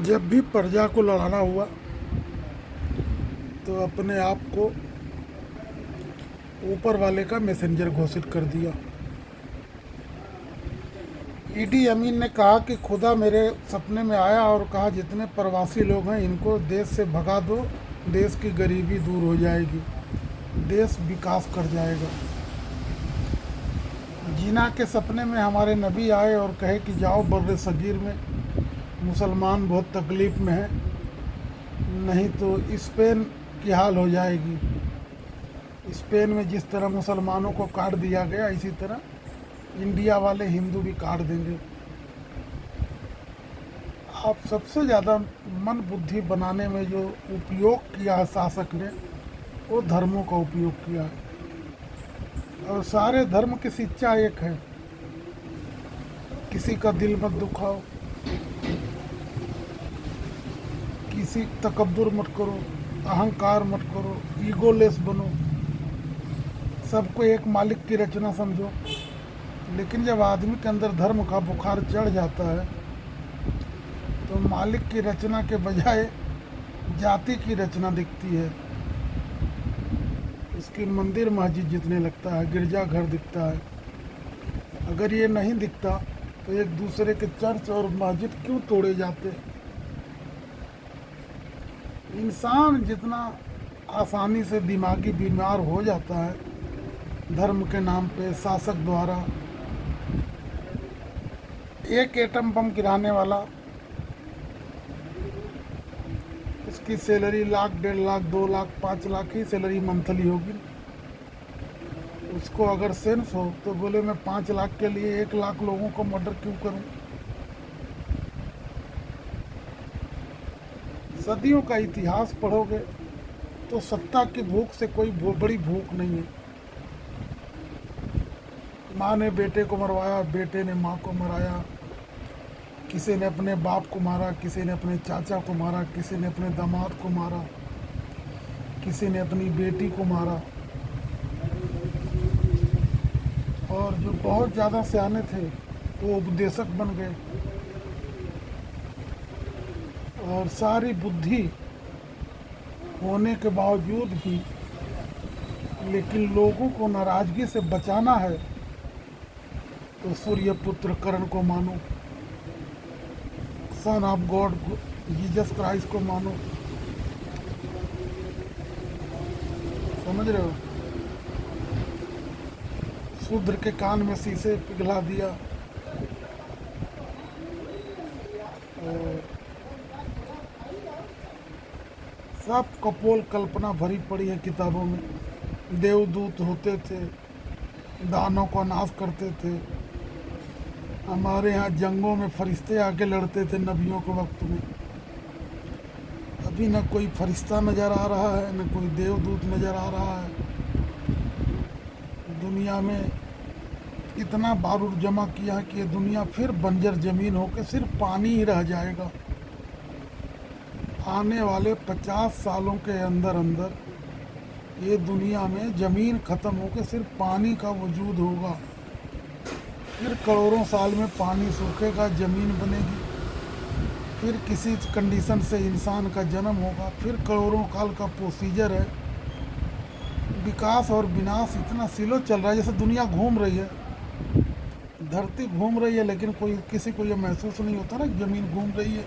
जब भी प्रजा को लड़ाना हुआ तो अपने आप को ऊपर वाले का मैसेंजर घोषित कर दिया। ईडी अमीन ने कहा कि खुदा मेरे सपने में आया और कहा जितने प्रवासी लोग हैं इनको देश से भगा दो, देश की गरीबी दूर हो जाएगी, देश विकास कर जाएगा। जिना के सपने में हमारे नबी आए और कहे कि जाओ बर्रे सगीर में, मुसलमान बहुत तकलीफ़ में है, नहीं तो स्पेन की हाल हो जाएगी। स्पेन में जिस तरह मुसलमानों को काट दिया गया इसी तरह इंडिया वाले हिंदू भी काट देंगे। आप सबसे ज़्यादा मन बुद्धि बनाने में जो उपयोग किया है शासक ने, वो धर्मों का उपयोग किया है। और सारे धर्म की शिक्षा एक है, किसी का दिल मत दुखाओ, किसी तकब्बुर मत करो, अहंकार मत करो, ईगोलेस बनो, सबको एक मालिक की रचना समझो। लेकिन जब आदमी के अंदर धर्म का बुखार चढ़ जाता है तो मालिक की रचना के बजाय जाति की रचना दिखती है। उसकी मंदिर मस्जिद जितने लगता है, गिरजाघर दिखता है। अगर ये नहीं दिखता तो एक दूसरे के चर्च और मस्जिद क्यों तोड़े जाते। इंसान जितना आसानी से दिमागी बीमार हो जाता है धर्म के नाम पे शासक द्वारा। एक एटम बम गिराने वाला, उसकी सैलरी लाख, 1.5 लाख, 2 लाख, 5 लाख ही सैलरी मंथली होगी। उसको अगर सेंस हो तो बोले मैं 5 लाख के लिए 1 लाख लोगों को मर्डर क्यों करूं। सदियों का इतिहास पढ़ोगे तो सत्ता की भूख से कोई बड़ी भूख नहीं है। माँ ने बेटे को मरवाया, बेटे ने माँ को मराया, किसी ने अपने बाप को मारा, किसी ने अपने चाचा को मारा, किसी ने अपने दामाद को मारा, किसी ने अपनी बेटी को मारा। और जो बहुत ज़्यादा सियाने थे वो उपदेशक बन गए। और सारी बुद्धि होने के बावजूद भी लेकिन लोगों को नाराज़गी से बचाना है तो सूर्य पुत्र कर्ण को मानो, son of God Jesus Christ को मानो। समझ रहे हो। शूद्र के कान में शीशे पिघला दिया। और सब कपोल कल्पना भरी पड़ी है किताबों में। देवदूत होते थे, दानों का नाश करते थे। हमारे यहाँ जंगों में फरिश्ते आके लड़ते थे नबियों के वक्त में। अभी न कोई फरिश्ता नज़र आ रहा है, न कोई देवदूत नज़र आ रहा है। दुनिया में इतना बारूद जमा किया कि ये दुनिया फिर बंजर ज़मीन होकर सिर्फ पानी ही रह जाएगा। आने वाले 50 सालों के अंदर अंदर ये दुनिया में ज़मीन ख़त्म होकर सिर्फ पानी का वजूद होगा। फिर करोड़ों साल में पानी सूखेगा, ज़मीन बनेगी, फिर किसी कंडीशन से इंसान का जन्म होगा, फिर करोड़ों काल का प्रोसीजर है। विकास और विनाश इतना स्लो चल रहा है जैसे दुनिया घूम रही है, धरती घूम रही है, लेकिन कोई किसी को ये महसूस नहीं होता ना ज़मीन घूम रही है।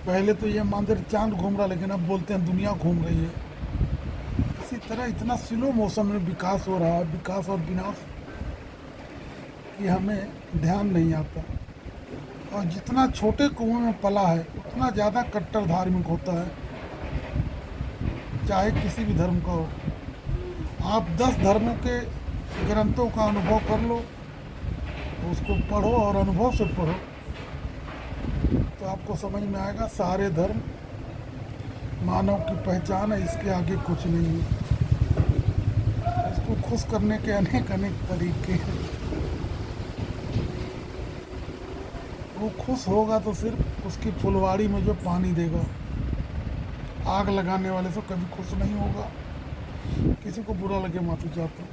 पहले तो ये मानते चांद घूम रहा, लेकिन अब बोलते हैं दुनिया घूम रही है। इसी तरह इतना स्लो मौसम में विकास हो रहा है, विकास और विनाश, कि हमें ध्यान नहीं आता। और जितना छोटे कुएं में पला है उतना ज़्यादा कट्टर धार्मिक होता है, चाहे किसी भी धर्म का हो। आप 10 धर्मों के ग्रंथों का अनुभव कर लो, उसको पढ़ो और अनुभव से पढ़ो तो आपको समझ में आएगा सारे धर्म मानव की पहचान है, इसके आगे कुछ नहीं है। इसको खुश करने के अनेक तरीके हैं। वो खुश होगा तो सिर्फ उसकी फुलवाड़ी में जो पानी देगा। आग लगाने वाले से कभी खुश नहीं होगा। किसी को बुरा लगे माफ़ी चाहता हूँ।